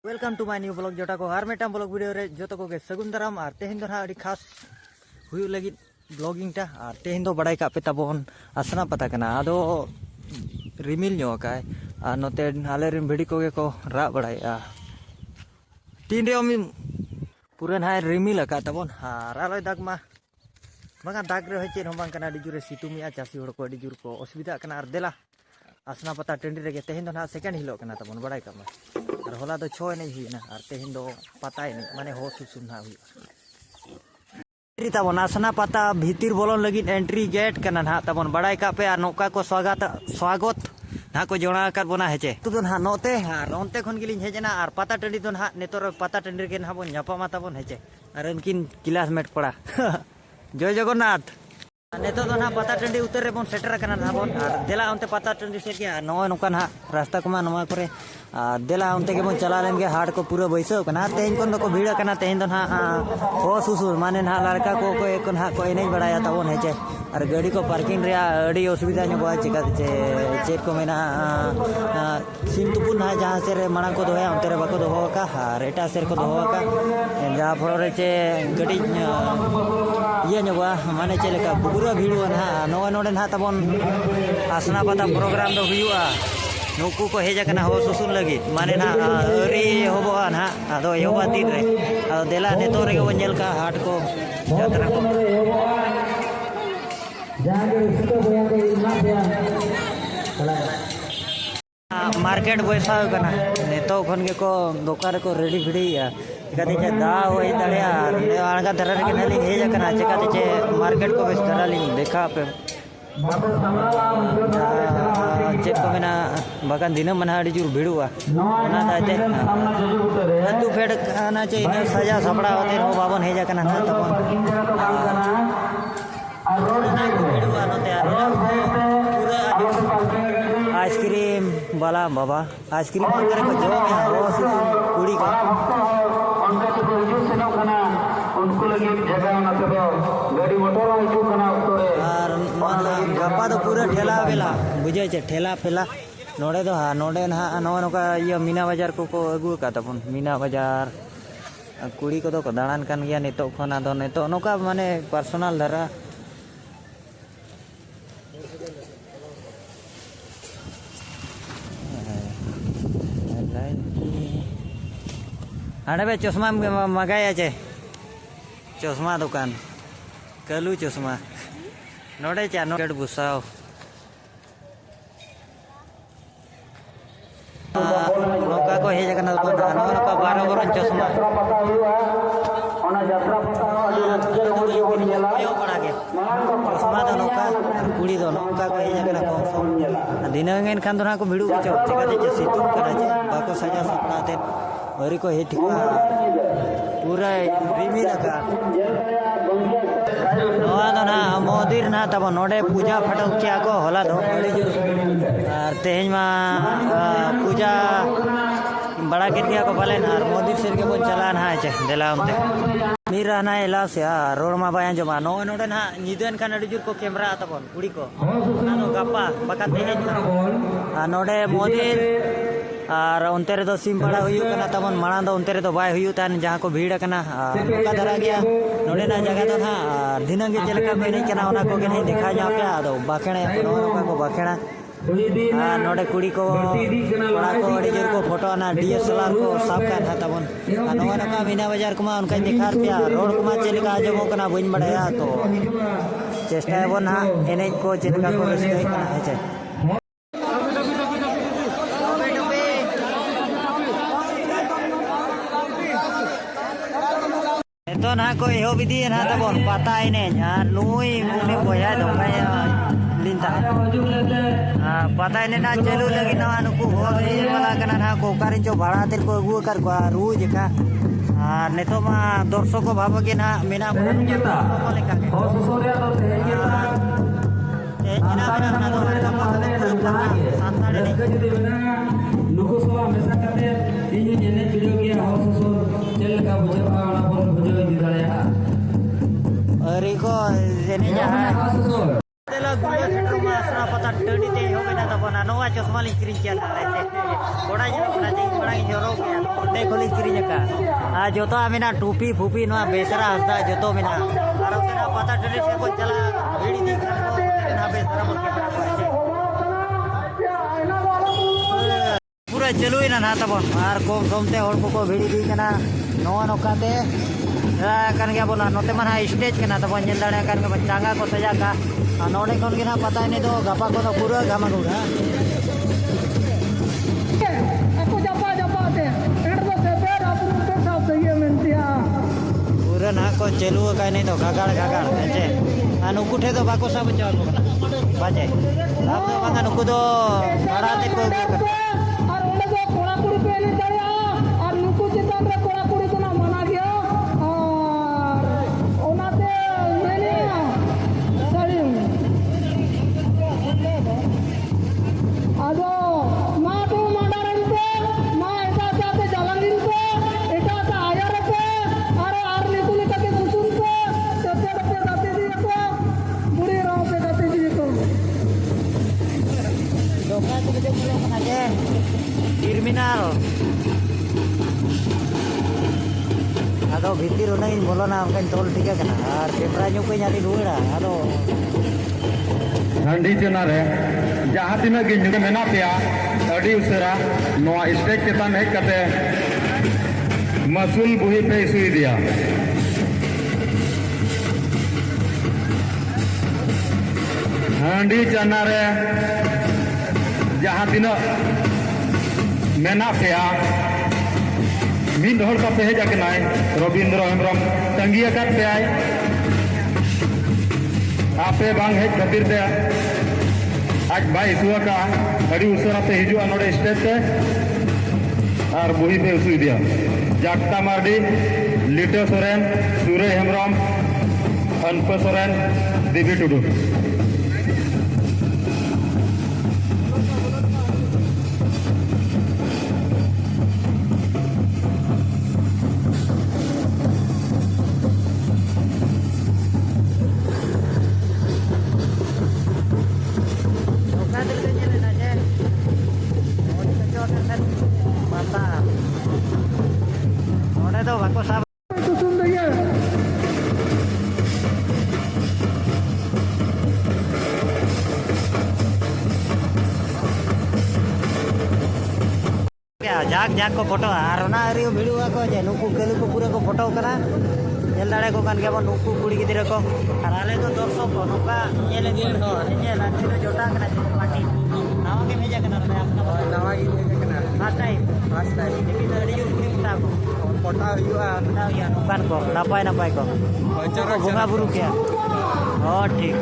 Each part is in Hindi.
welcome to my new blog जोटा को हर मेटा ब्लॉग वीडियो रे जो को सगुन दाराम और तेहन दो अड़ी खास हुई लगी ब्लॉगिंग टा और तेहन दो बड़ाई कापे ताबोन आसना पता कना आदो रिमिल नो का और नोते आले रिन भिडी को रा बड़ाया तीन रे अमी पूरा ना रिमिल का ताबोन हार आलोय दाग मा बगा दाग रे चेन हम बांग कना अड़ी जुरे सितुमिया चासी हड़ को अड़ी जुर को असुविधा कना और देला आसना पता टेंडी रे तेहन दो ना सेकेंड हिलो कना ताबोन बड़ाई का मा और होला दो छो नहीं हुई ना और तेहन दो पता ही नहीं माने हो सुसुन ना हुई ताबोन आसना पता भीतर बोलन लगी एंट्री गेट कना ना ताबोन बड़ाई का पे और नौका को स्वागत ना को जोड़ा कर बोना हेचे तो ना नोते और ओनते खन गिलिन हेजना और पता टंडी दो ना नेतोर पता टंडी के ना बोन न्यापामा ताबोन हेचे और उनकिन क्लासमेट पड़ा जय जगन्नाथ नेतो दो ना पता टंडी उतर रे बोन सेटर कना ना बोन और देला ओनते पता टंडी से के नो नोका ना रास्ता को मा नवा करे देला उनते के बोन चला लेन के हाट को पूरा बैसो कना तेहन कोन को भीड़ कना तेहन दो ना हो सुसुर माने ना लड़का को कोन हा कोई नहीं बड़ाया ताबोन हेचे और गाड़ी को पार्किंग रे अड़ी असुविधा ने बोआ चिका चेक को मेना सिम तुपुन ना जहां से रे मणा को दोया उनते रे बाको दोहो का रेटा सेर को दोहो का जहां फलो रे चे गाड़ी ये नवा माने चलेका पूरा भीड़ ना नवा नोडे ना ताबोन आसना पता प्रोग्राम दो हुआ नुकु को हेज कना हो सुसुन लगी माने ना अरी होबो ना आदो एवा दिन रे आदो देला नेतो रे को नेल का हाट को यात्रा को मार्केट बैसा कना नेतो खन के को दोकान को रेडी भिड़ी चिकाते चे दा होई दड़िया आणगा धरा रे के नली हेज कना चिकाते चे मार्केट को बेस धरा ली देखा पे चेक को मेना बगान दिन मना अड़ी जुर भिड़ुआ ओना दाते तू फेड खाना चे इन सजा सपड़ा होते हो बाबन हेज कना ना तपन भिड़ुआ नते पूरा आइसक्रीम वाला बाबा आइसक्रीम करे को जो में हो कुड़ी का उनको लगे जगह ना तो गाड़ी मोटर आइको कना और गप्पा तो पूरा ठेला वेला बुझे छे ठेला फेला नोडे तो हा नोडे ना नोका ये मीना बाजार को अगु का तपन मीना बाजार कुड़ी को तो दाड़ान कान गया नितो खना दो नितो नोका माने पर्सनल धरा आने बे चश्मा मगाया चे चश्मा दुकान कलू चश्मा नोड़े चा नोट बुसाओ नौका को हेज कना नौका 12 बरन चश्मा चश्मा दो नौका कुड़ी दो नौका को हेज कना को दिनंगन खान दो ना को भिड़ू के चिकाते चे सितुम कना चे बाको सजा सपनाते अरी को हेठ पूरा रिमी लगा नवा दो ना मोदिर ना तब नोडे पूजा फटो क्या को होला दो और तेज मा पूजा बड़ा के दिया को भले ना मोदी सिर के बोल चला ना चे देला उनते मीरा ना एला से रोड मा बाया जमा नो नोडे ना निदन का नडीजुर को कैमरा तबन उड़ी को ना नो गप्पा बका तेज नोडे मोदी और उनते रे दो सिम बड़ा हुयु कना तबन माणा दो उनते रे दो बाय हुयु तान जहां को भीड़ कना का धरा गया नोडे ना जगह तो ना दिनंगे चलका कोई नहीं कना ओना को के नहीं दिखा जा पे आदो बाखेणे नोका को बाखेणा नोडे कुड़ी को बड़ा को अड़ी जोर को फोटो ना डीएसएलआर को साफ का था तबन नोवा नका मीना बाजार को मा उनका दिखा पिया रोड को मा चलका आजमो कना बइन बड़ाया तो चेष्टा बन ना एने को चलका को रस्ते कना है तो ना कोई हो विधि ना तबन पता ही नहीं यार नुई मुने बोया धोका लिंता पता ही नहीं ना चलू लगी ना नुकु हो वाला कना ना को कारिन जो भाड़ा तेल को अगु कर को रोज का नेतो मा दर्शक को भाव के ना मेना बोले का हो सोरिया तो ए ना ना तो संतान नुकु सवा मेसा करते इन जेने वीडियो के हो सोर चल का बुझा वाला बोल बुझो दी दड़या अरे को जेने जहां तेला गुंडा सेटर मा आसना पता टंडी ते हो गना तबना नोवा चश्मा लिंग किरिंग किया कोड़ा जो बड़ा जे बड़ा की जोरो के ओंडे खोली किरिंग का आ जोतो आमेना टोपी फूपी नोवा बेसरा हस्ता जोतो मेना आरो तेना पता टंडी से को चला भेड़ी दी खान को ना बेसरा बोल के पूरा चलुई ना तबन आर कम कमते हर को भेड़ी दी कना नोवा नोकाते kan gaya bola note mana stage kena tabo nyel dane kan ga changa ko saja ka node kon gina pata ini do gapa ko pura gama guda aku japa te erdo se per apu to sab ye mentia pura na ko chelu ka ini to gagar aje anu kuthe to bako sab chal ko kana baje sab do banga nuku do barate ko ar one do kora kuri pe ni daya ar nuku chitan re kora kuri ko na mana gya terminal ado bhitir ona in bolona kan tol tiga kana ar camera nyu ko nyari duira ado ठंडी चना रे जहाँ तीन गिन मेना पे अड़ी उसरा नोआ स्टेक चेतन हेज कते मसूल बुही पे इसुई दिया ठंडी चना रे जहाँ तीन मेना पे मिद हर का पे हेज अकनाय रविंद्र हेम्ब्रम तंगी अकत पे आय आपे बांग हेज खातिर ते आज बाई इसुआ का अड़ी उसरा पे हिजुआ नोडे स्टेज पे और बुही पे उसुई दिया जागता मार्डी लिटो सोरेन सूर्य हेम्ब्रम अनप सोरेन देवी टुडू जाग जाग को फोटो और अरी भिडियो को जे नुकु केलु को पूरा को फोटो करा नेल दाड़े को कान गेबो नुकु कुड़ी गिदरे को और आले तो दर्शक को नुका नेल गेल हो ने लाठी रो जोटा कना पार्टी नावा के भेजा कना रे आपना नावा गे कना फर्स्ट टाइम देखि दाड़ी जो कुड़ी उठा को फोटो हुआ ना या नुकान को नापाय को बुंगा बुरु के ओ ठीक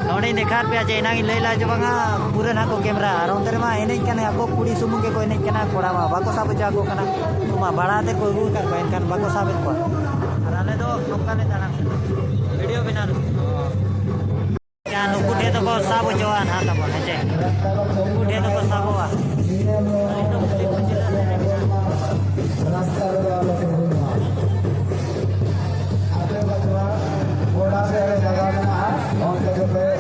नोडे नेखार पे आजे एना लैला जो बांगा पूरे ना को कैमरा और अंदर मा एने कने आको कुड़ी सुमुंगे को एने कना कोड़ा मा बाको साब जागो कना तुमा बाड़ाते को गु का कोन कान बाको साब को और आले दो नोका ने दाना वीडियो बिना क्या नुकुटे तो को साब जवान हा तब हेजे नुकुटे तो को साबवा घोड़ा से लगा देना है और जगह पे